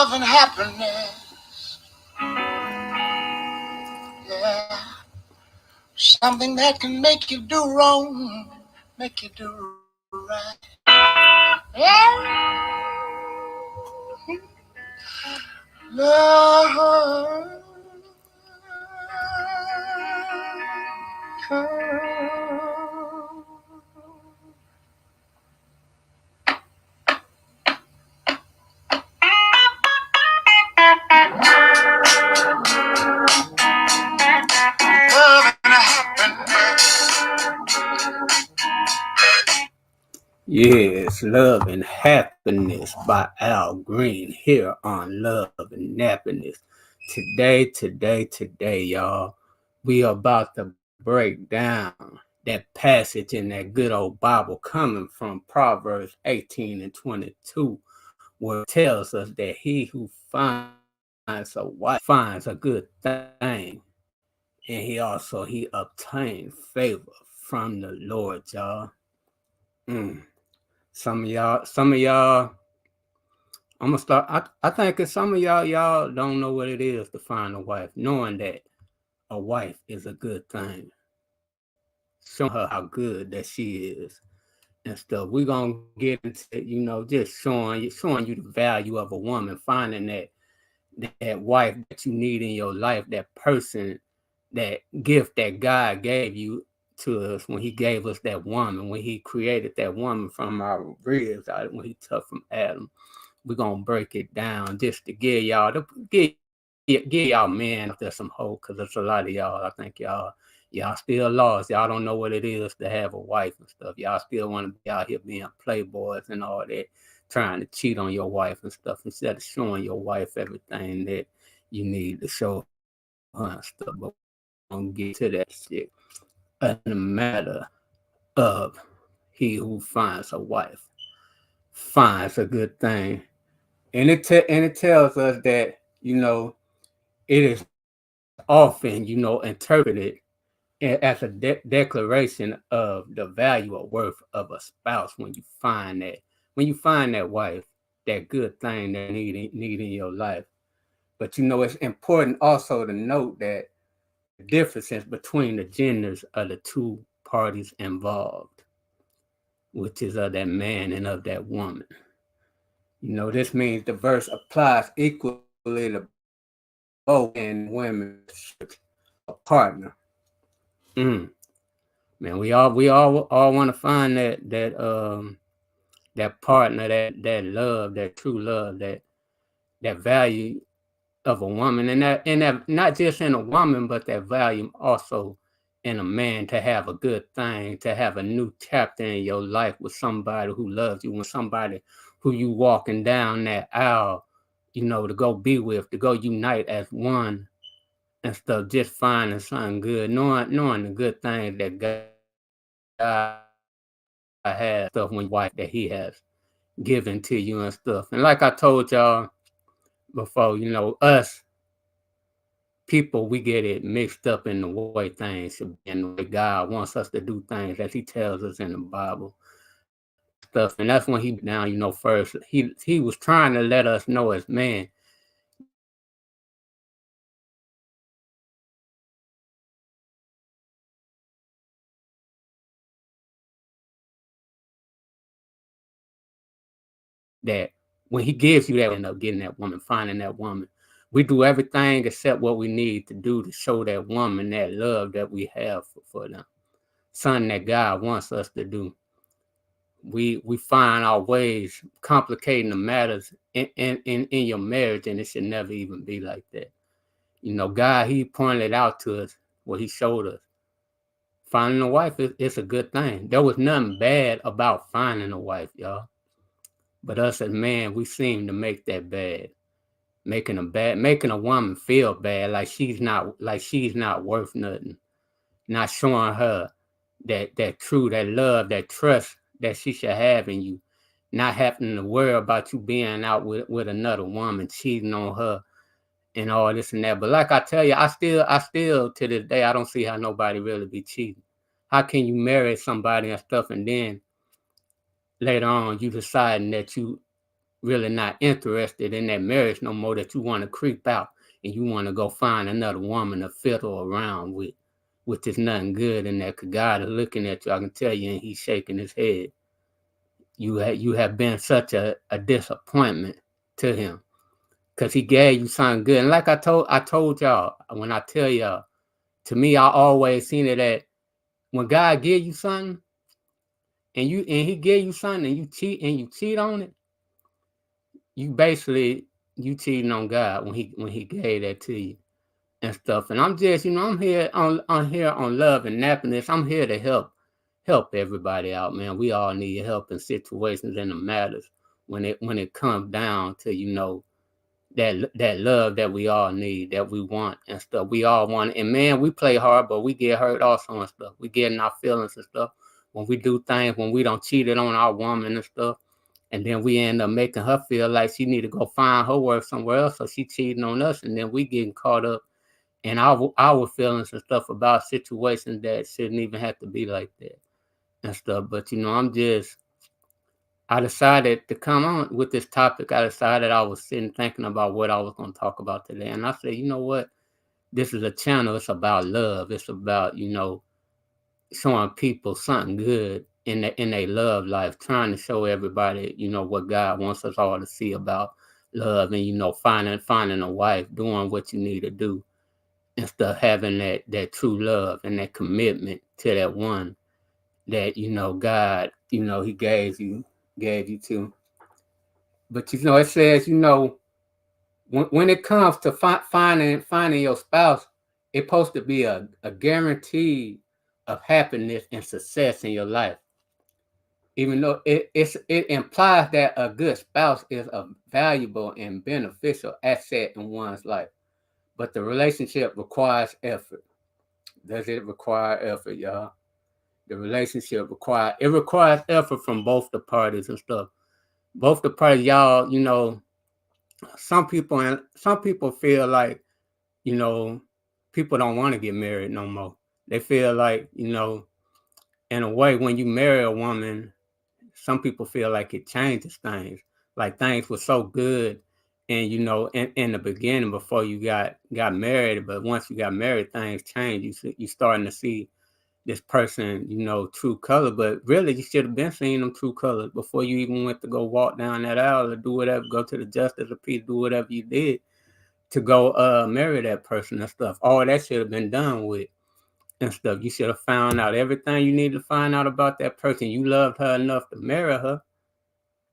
love and happiness. Yeah. Something that can make you do wrong, make you do right. Yeah. Love. Love and happiness. Yes, Love and Happiness by Al Green here on Love and Happiness. Today, y'all, we are about to break down that passage in that good old Bible coming from Proverbs 18 and 22, where it tells us that he who finds a wife finds a good thing, and he obtains favor from the Lord, y'all. Mm. Some of y'all, I'm gonna start. I think that some of y'all don't know what it is to find a wife, knowing that a wife is a good thing, showing her how good that she is and stuff. We're gonna get into, just showing you the value of a woman, finding that wife that you need in your life, that person, that gift that God gave you to us when He gave us that woman, when He created that woman from our ribs, when He took from Adam. We're gonna break it down just to give y'all men out there some hope, because there's a lot of y'all. I think y'all still lost. Y'all don't know what it is to have a wife and stuff. Y'all still want to be out here being playboys and all that, trying to cheat on your wife and stuff, instead of showing your wife everything that you need to show her and stuff. But we're gonna get to that shit in the matter of he who finds a wife finds a good thing. And it tells us that, it is often, interpreted as a declaration of the value or worth of a spouse when you find that wife, that good thing that need in your life. But it's important also to note that the differences between the genders of the two parties involved, which is of that man and of that woman. This means the verse applies equally to both men and women a partner. Mm. Man, we all want to find that partner, that love, that true love, that value of a woman, and that not just in a woman, but that value also in a man, to have a good thing, to have a new chapter in your life with somebody who loves you, with somebody who you walking down that aisle, to go be with, to go unite as one and stuff, just finding something good, knowing the good things that God has stuff when you wife that He has given to you and stuff. And like I told y'all before, us people, we get it mixed up in the way things should be and the way God wants us to do things as He tells us in the Bible and stuff. And that's when He down, first He was trying to let us know as men that that when He gives you that, end up getting that woman, finding that woman. We do everything except what we need to do to show that woman that love that we have for them. Something that God wants us to do. We find our ways complicating the matters in your marriage, and it should never even be like that. God, He pointed out to us what He showed us. Finding a wife is a good thing. There was nothing bad about finding a wife, y'all. But us as men, we seem to make that bad. Making a woman feel bad, like she's not worth nothing. Not showing her that love, that trust that she should have in you. Not having to worry about you being out with another woman, cheating on her and all this and that. But like I tell you, I still to this day, I don't see how nobody really be cheating. How can you marry somebody and stuff, and then later on you deciding that you really not interested in that marriage no more, that you want to creep out and you want to go find another woman to fiddle around with, which is nothing good in that. 'Cause God is looking at you, I can tell you, and he's shaking his head. You have been such a disappointment to him, because he gave you something good. And like I told y'all, when I tell y'all, to me, I always seen it that when God give you something, and he give you something and you cheat on it, you basically, you cheating on God when he gave that to you and stuff. And I'm just, I'm here on love and happiness. I'm here to help everybody out, man. We all need help in situations and the matters when it comes down to, that love that we all need, that we want and stuff. We all want it. And man, we play hard, but we get hurt also and stuff. We get in our feelings and stuff when we do things, when we don't cheat it on our woman and stuff. And then we end up making her feel like she need to go find her work somewhere else, so she cheating on us, and then we getting caught up in our feelings and stuff about situations that shouldn't even have to be like that and stuff. But I decided to come on with this topic. I decided, I was sitting thinking about what I was going to talk about today, and I said, you know what? This is a channel. It's about love. It's about, showing people something good in their love life, trying to show everybody, what God wants us all to see about love, and finding a wife, doing what you need to do, and stuff, having that true love and that commitment to that one that, God, he gave you to. But it says, when it comes to finding your spouse, it's supposed to be a guarantee of happiness and success in your life. Even though it implies that a good spouse is a valuable and beneficial asset in one's life. But the relationship requires effort. Does it require effort, y'all? The relationship requires effort from both the parties and stuff. Both the parties, y'all, some people feel like, you know, people don't want to get married no more. They feel like, in a way, when you marry a woman, some people feel like it changes things. Like things were so good, and in the beginning before you got married, but once you got married, things change. You starting to see this person, true color. But really, you should have been seeing them true colors before you even went to go walk down that aisle or do whatever, go to the justice of peace, do whatever you did to go marry that person and stuff. All that should have been done with and stuff. You should have found out everything you need to find out about that person. You loved her enough to marry her.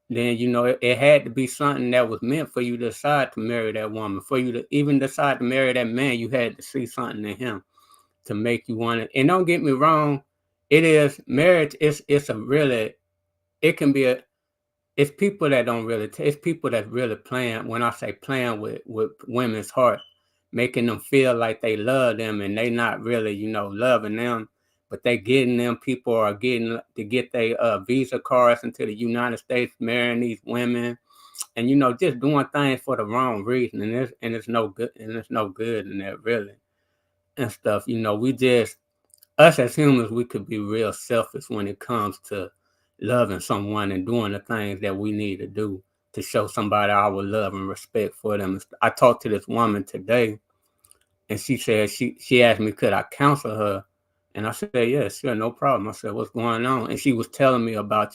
Then it had to be something that was meant for you to decide to marry that woman. For you to even decide to marry that man, you had to see something in him to make you want it. And don't get me wrong, it is marriage. It's a really, it can be a, it's people that don't really, it's people that really playing. When I say playing with women's heart, making them feel like they love them, and they not really, loving them, but they getting them. People are getting to get their visa cards into the United States, marrying these women, and just doing things for the wrong reason, and it's no good, in that really and stuff. We just, us as humans, we could be real selfish when it comes to loving someone and doing the things that we need to do to show somebody our love and respect for them. I talked to this woman today, and she said, she asked me, could I counsel her? And I said, yeah, sure, no problem. I said, what's going on? And she was telling me about,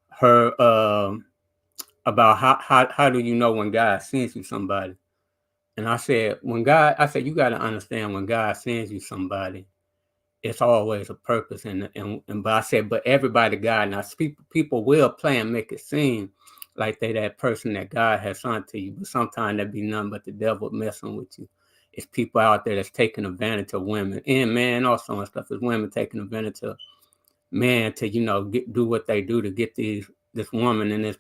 her, about how do you know when God sends you somebody? And I said, you got to understand, when God sends you somebody, it's always a purpose. And but I said, but everybody God, now people will play and make it seem like they that person that God has sent to you, but sometimes that be nothing but the devil messing with you. It's people out there that's taking advantage of women and man also and stuff. It's women taking advantage of man to do what they do to get this woman and this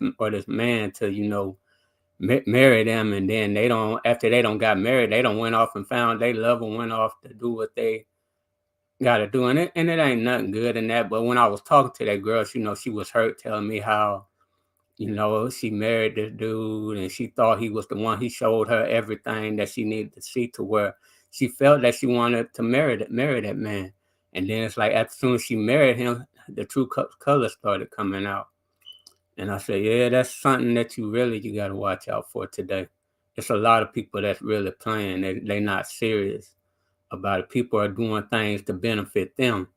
man to marry them, and then they don't, after they don't got married, they don't went off and found they love and went off to do what they got to do, and it ain't nothing good in that. But when I was talking to that girl, she was hurt, telling me how she married this dude, and she thought he was the one. He showed her everything that she needed to see, to where she felt that she wanted to marry that man. And then it's like, as soon as she married him, the true color started coming out. And I say, yeah, that's something that you got to watch out for today. It's a lot of people that's really playing. They not serious about it. People are doing things to benefit them,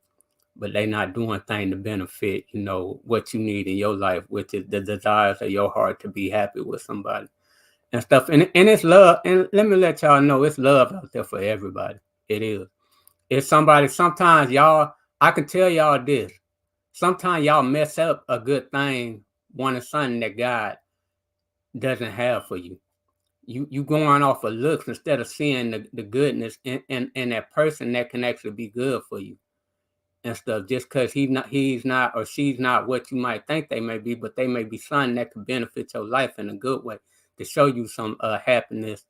but they not doing things to benefit, what you need in your life, which is the desires of your heart to be happy with somebody and stuff. And it's love. And let me let y'all know, it's love out there for everybody. It is. It's somebody. Sometimes y'all, I can tell y'all this. Sometimes y'all mess up a good thing, wanting something that God doesn't have for you. You going off of looks instead of seeing the goodness in that person that can actually be good for you and stuff. Just because he's not or she's not what you might think they may be, but they may be something that could benefit your life in a good way to show you some happiness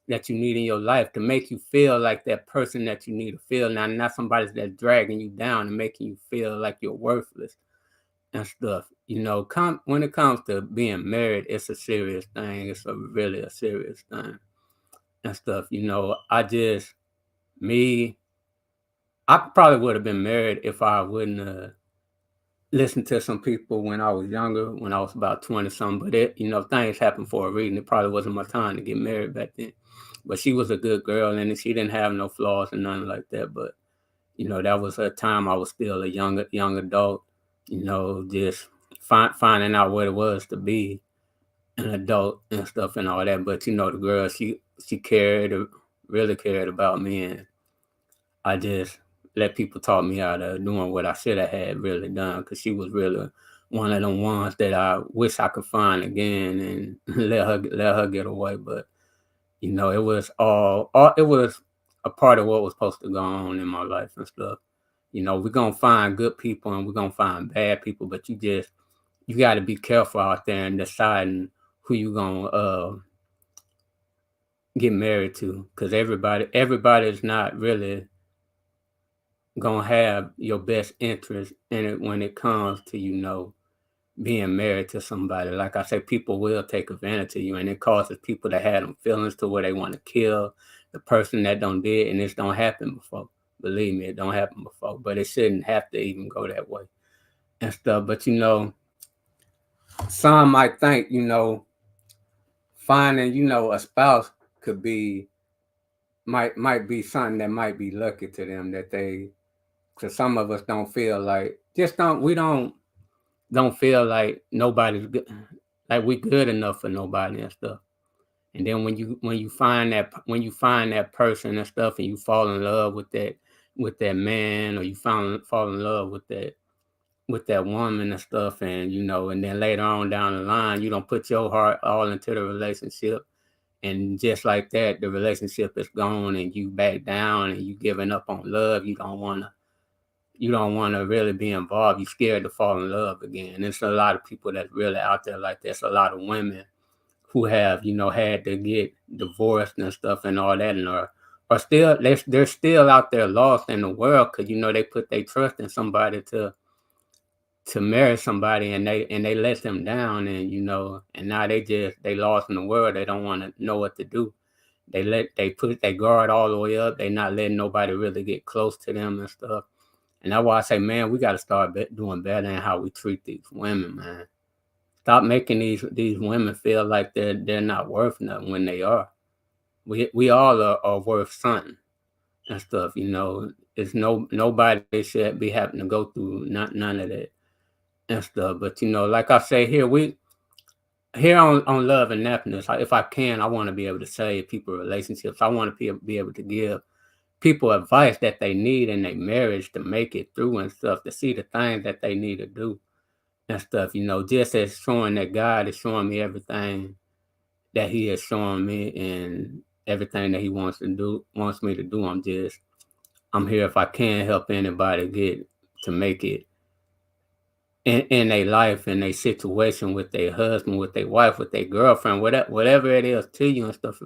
that you need in your life, to make you feel like that person that you need to feel. Now, not somebody that's dragging you down and making you feel like you're worthless and stuff. When it comes to being married, it's a serious thing. It's really a serious thing and stuff. Me, I probably would have been married if I wouldn't listen to some people when I was younger, when I was about 20 something. But things happen for a reason. It probably wasn't my time to get married back then. But she was a good girl and she didn't have no flaws and nothing like that. But that was a time I was still a young adult. Just finding out what it was to be an adult and stuff and all that. But the girl, she really cared about me, and I just let people talk me out of doing what I should have had really done, because she was really one of them ones that I wish I could find again and let her get away. But it was all it was a part of what was supposed to go on in my life and stuff. We're gonna find good people and we're gonna find bad people, but you got to be careful out there and deciding who you gonna get married to, because everybody is not really gonna have your best interest in it when it comes to being married to somebody. Like I said, people will take advantage of you, and it causes people to have them feelings to where they want to kill the person that don't did, and this don't happen before. Believe me, it don't happen before, but it shouldn't have to even go that way and stuff. But some might think finding a spouse could be might be something that might be lucky to them, that they, because some of us don't feel like, just don't feel like nobody's good, like we good enough for nobody and stuff. And then when you find that person and stuff, and you fall in love with that man, or you fall in love with that woman and stuff, and then later on down the line, you don't put your heart all into the relationship, and just like that, the relationship is gone, and you back down, and you giving up on love. You don't want to really be involved. You're scared to fall in love again. And there's a lot of people that's really out there like this. A lot of women who have, had to get divorced and stuff and all that, and are still, they're still out there lost in the world, because they put their trust in somebody to marry somebody, and they let them down, and now they lost in the world. They don't want to know what to do. They put their guard all the way up. They not letting nobody really get close to them and stuff. And that's why I say, man, we got to start doing better in how we treat these women, man. Stop making these women feel like they're not worth nothing when they are. We all are worth something and stuff. It's nobody should be having to go through none of that and stuff. But like I say, here on Love and Happiness, if I can, I want to be able to save people relationships. I want to be able to give people advice that they need in their marriage to make it through and stuff, to see the things that they need to do and stuff, just as showing that God is showing me everything that He has shown me, and everything that He wants me to do. I'm here if I can help anybody get to make it in their life, in their situation, with their husband, with their wife, with their girlfriend, whatever it is to you and stuff.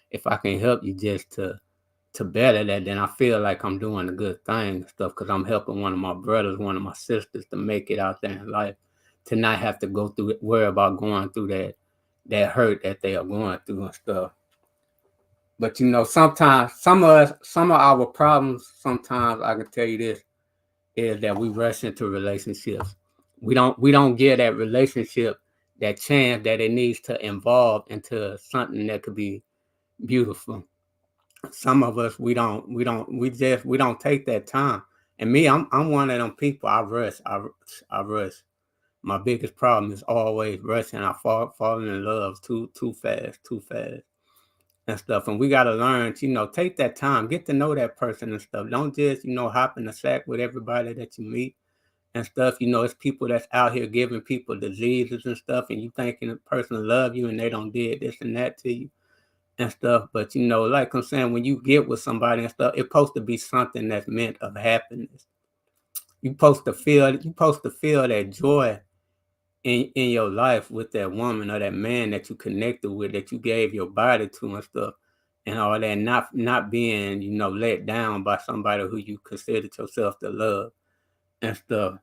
If I can help you just to better that, then I feel like I'm doing a good thing and stuff, because I'm helping one of my brothers, one of my sisters, to make it out there in life, to not have to go through it, worry about going through that hurt that they are going through and stuff. But sometimes some of our problems, sometimes I can tell you this, is that we rush into relationships We don't give that relationship that chance that it needs to evolve into something that could be beautiful. Some of us we don't take that time. And me, I'm one of them people. I rush. I rush. My biggest problem is always rushing. I falling in love too fast, too fast and stuff. And we gotta learn to, take that time, get to know that person and stuff. Don't just, hop in the sack with everybody that you meet and stuff. It's people that's out here giving people diseases and stuff, and you thinking the person love you and they don't did this and that to you and stuff. But like I'm saying, when you get with somebody and stuff, it's supposed to be something that's meant of happiness. You supposed to feel that joy in your life with that woman or that man that you connected with, that you gave your body to and stuff, and all that, not being, let down by somebody who you considered yourself to love and stuff.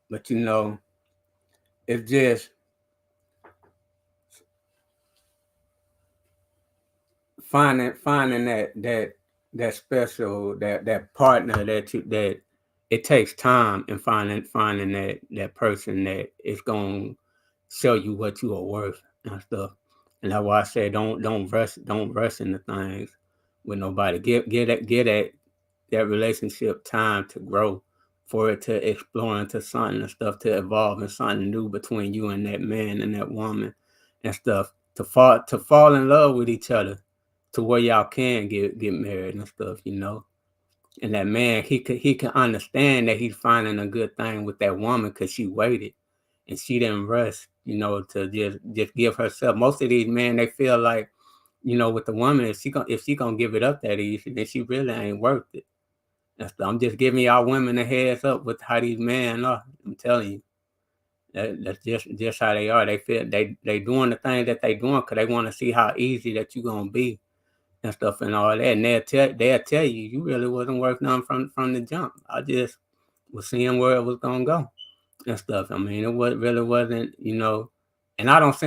But it's just finding that special, that partner that it takes time, and finding that person that is gonna show you what you are worth and stuff. And that's why I say don't rush into things with nobody. Get that relationship time to grow, for it to explore into something and stuff, to evolve in something new between you and that man and that woman and stuff, to fall in love with each other, to where y'all can get married and stuff. And that man, he can understand that he's finding a good thing with that woman, because she waited and she didn't rush, to just give herself. Most of these men, they feel like, with the woman, if she gonna give it up that easy, then she really ain't worth it. I'm just giving y'all women a heads up with how these men are. I'm telling you, that's just how they are. They feel they doing the thing that they doing because they want to see how easy that you gonna be and stuff and all that. And they'll tell you, you really wasn't worth nothing from the jump. I just was seeing where it was gonna go and stuff. I mean, really wasn't. And I don't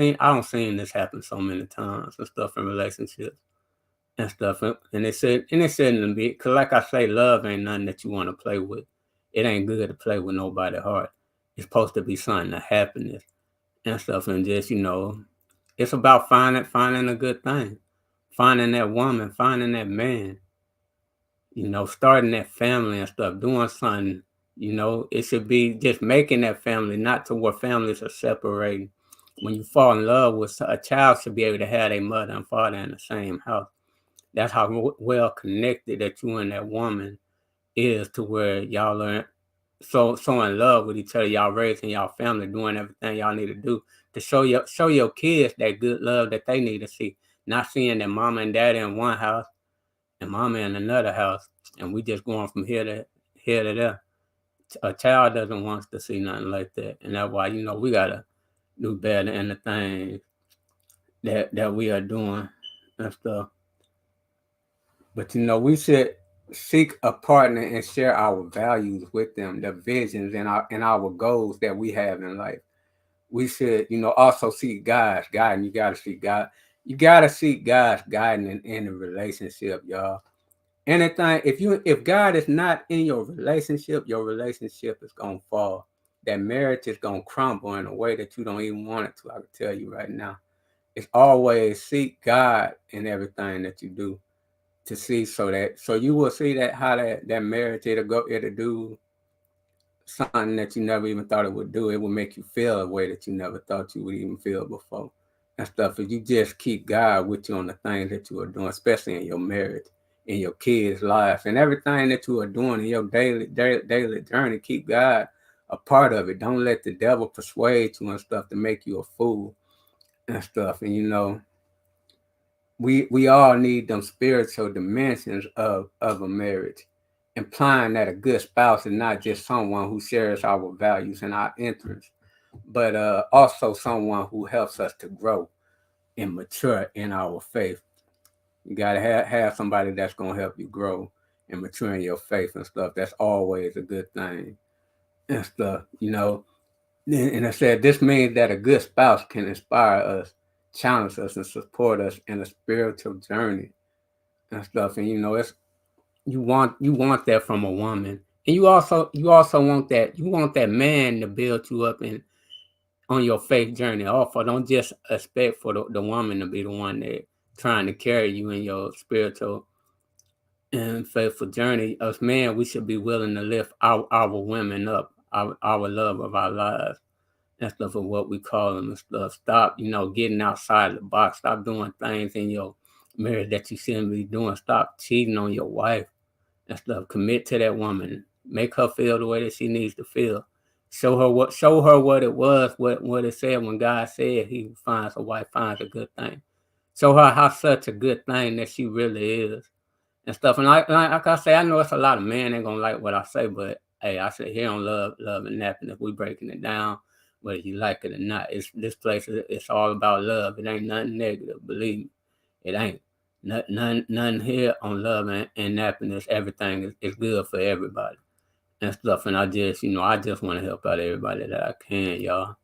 seen this happen so many times and stuff in relationships and stuff. And it shouldn't be, because like I say, love ain't nothing that you want to play with. It ain't good to play with nobody's heart. It's supposed to be something of happiness and stuff. And just, it's about finding a good thing, finding that woman, finding that man, starting that family and stuff, doing something. It should be just making that family, not to where families are separating. When you fall in love with a child, should be able to have their mother and father in the same house. That's how well connected that you and that woman is, to where y'all are so in love with each other. Y'all raising y'all family, doing everything y'all need to do to show your kids that good love that they need to see. Not seeing that mama and daddy in one house and mama in another house, and we just going from here to there. A child doesn't want to see nothing like that, and that's why we gotta do better in the things that we are doing and stuff. But we should seek a partner and share our values with them, the visions and our goals that we have in life. We should, also seek God's guidance. You gotta seek God. You gotta seek God's guidance in a relationship, y'all. Anything, if God is not in your relationship is gonna fall. That marriage is gonna crumble in a way that you don't even want it to. I can tell you right now. It's always seek God in everything that you do, to see, so you will see that how that marriage, it'll do something that you never even thought it would do. It will make you feel a way that you never thought you would even feel before and stuff. If you just keep God with you on the things that you are doing, especially in your marriage, in your kids' lives, and everything that you are doing in your daily journey, keep God a part of it. Don't let the devil persuade you and stuff to make you a fool and stuff. And we all need them spiritual dimensions of a marriage, implying that a good spouse is not just someone who shares our values and our interests, but also someone who helps us to grow and mature in our faith. You gotta have somebody that's gonna help you grow and mature in your faith and stuff. That's always a good thing and stuff. And I said, this means that a good spouse can inspire us, challenge us, and support us in a spiritual journey and stuff. And it's you want that from a woman And you also want that man to build you up and on your faith journey. Also, don't just expect for the woman to be the one that trying to carry you in your spiritual and faithful journey. Us men, we should be willing to lift our women up, our love of our lives and stuff of what we call them and stuff. Stop, getting outside the box. Stop doing things in your marriage that you shouldn't be doing. Stop cheating on your wife and stuff. Commit to that woman. Make her feel the way that she needs to feel. Show her what it was, what it said when God said he finds a wife finds a good thing. Show her how such a good thing that she really is and stuff. And like I say, I know it's a lot of men ain't gonna like what I say, but hey, I say here on love and napping. If we breaking it down, whether you like it or not, this place. It's all about love. It ain't nothing negative. Believe me, it ain't. Nothing here on love and happiness. Everything is good for everybody and stuff. And I just want to help out everybody that I can, y'all.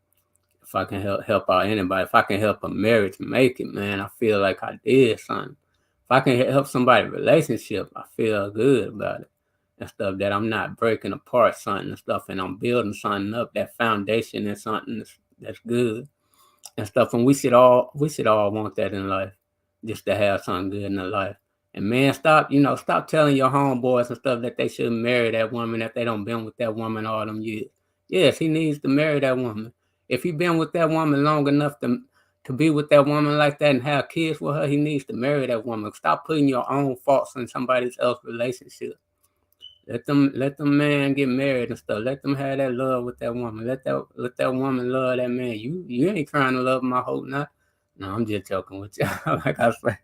If I can help out anybody, if I can help a marriage make it, man, I feel like I did something. If I can help somebody's relationship, I feel good about it and stuff. That I'm not breaking apart something and stuff, and I'm building something up. That foundation is something that's good and stuff. And we should all want that in life, just to have something good in their life. And man, stop telling your homeboys and stuff that they shouldn't marry that woman if they don't been with that woman all them years. Yes, he needs to marry that woman. If he been with that woman long enough to be with that woman like that and have kids with her, he needs to marry that woman. Stop putting your own faults in somebody else's relationship. Let them man get married and stuff. Let them have that love with that woman. Let that woman love that man. You ain't trying to love him, I hope not. No, I'm just joking with you. Like I say,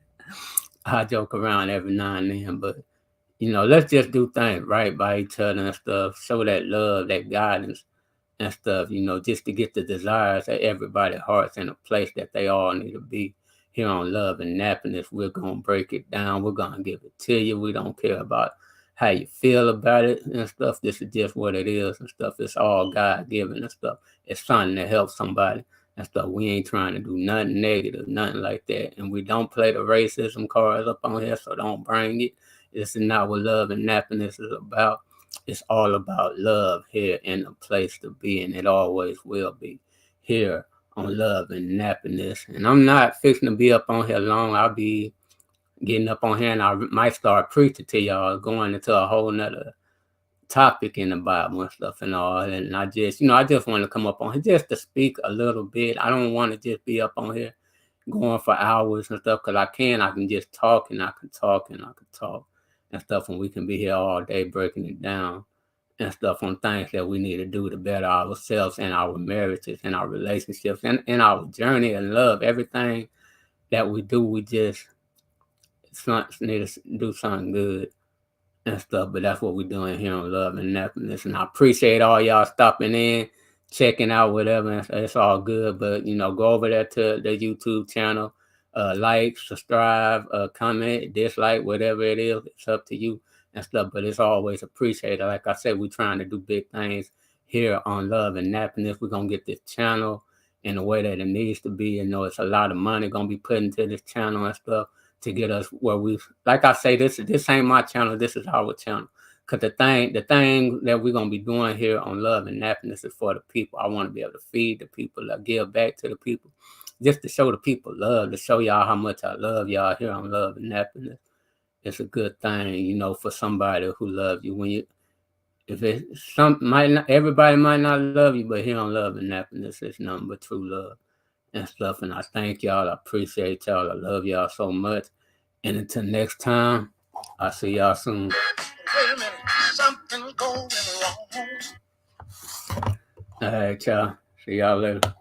I joke around every now and then, but let's just do things right by each other and stuff. Show that love, that guidance and stuff, just to get the desires of everybody's hearts in a place that they all need to be. Here on Love and Happiness, we're going to break it down. We're going to give it to you. We don't care about how you feel about it and stuff. This is just what it is and stuff. It's all God-given and stuff. It's something that helps somebody and stuff. We ain't trying to do nothing negative, nothing like that. And we don't play the racism cards up on here, so don't bring it. This is not what Love and Happiness is about. It's all about love here in the place to be, and it always will be here on Love and Happiness. And I'm not fixing to be up on here long. I'll be getting up on here and I might start preaching to y'all, going into a whole nother topic in the Bible and stuff and all. And I just want to come up on here just to speak a little bit. I don't want to just be up on here going for hours and stuff, because I can just talk and I can talk and I can talk and stuff, and we can be here all day breaking it down and stuff on things that we need to do to better ourselves and our marriages and our relationships and in our journey and love. Everything that we do, we just need to do something good and stuff. But that's what we're doing here on Love and Happiness. And I appreciate all y'all stopping in, checking out whatever. It's all good. But go over there to the YouTube channel, like, subscribe, comment, dislike, whatever it is. It's up to you and stuff. But it's always appreciated. Like I said, we're trying to do big things here on Love and Happiness. We're gonna get this channel in the way that it needs to be. It's a lot of money gonna be put into this channel and stuff to get us where like I say, this ain't my channel, this is our channel. Because the thing that we're gonna be doing here on Love and Happiness is for the people. I want to be able to feed the people, give back to the people, just to show the people love, to show y'all how much I love y'all here on Love and Happiness. It's a good thing, for somebody who loves you. If it's everybody might not love you, but here on Love and Happiness, it's nothing but true love and stuff. And I thank y'all. I appreciate y'all. I love y'all so much. And until next time, I'll see y'all soon. Wait a minute, something's going wrong. All right, y'all. See y'all later.